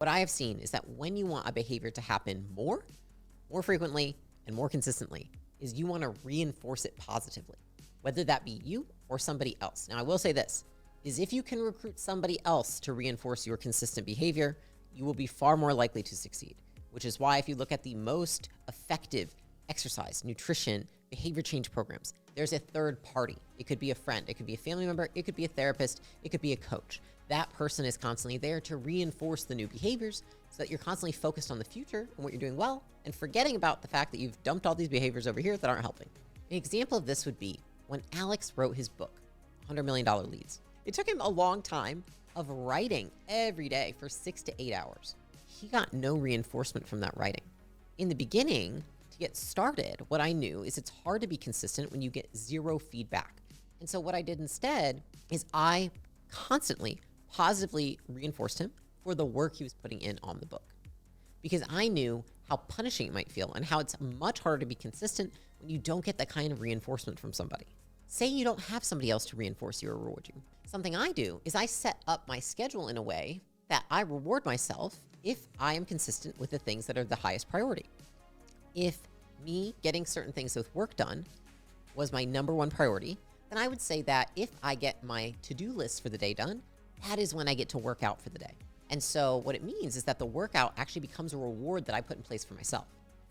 What I have seen is that when you want a behavior to happen more frequently, and more consistently, is you want to reinforce it positively, whether that be you or somebody else. Now, I will say this, is if you can recruit somebody else to reinforce your consistent behavior, you will be far more likely to succeed, which is why if you look at the most effective exercise, nutrition, behavior change programs, there's a third party. It could be a friend, it could be a family member, it could be a therapist, it could be a coach. That person is constantly there to reinforce the new behaviors so that you're constantly focused on the future and what you're doing well and forgetting about the fact that you've dumped all these behaviors over here that aren't helping. An example of this would be when Alex wrote his book, $100 Million Leads. It took him a long time of writing every day for 6 to 8 hours. He got no reinforcement from that writing. In the beginning, to get started, what I knew is it's hard to be consistent when you get zero feedback. And so what I did instead is I constantly positively reinforced him for the work he was putting in on the book, because I knew how punishing it might feel and how it's much harder to be consistent when you don't get that kind of reinforcement from somebody. Say you don't have somebody else to reinforce you or reward you. Something I do is I set up my schedule in a way that I reward myself if I am consistent with the things that are the highest priority. If me getting certain things with work done was my number one priority, then I would say that if I get my to-do list for the day done, that is when I get to work out for the day. And so what it means is that the workout actually becomes a reward that I put in place for myself.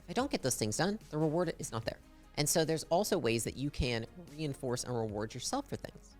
If I don't get those things done, the reward is not there. And so there's also ways that you can reinforce and reward yourself for things.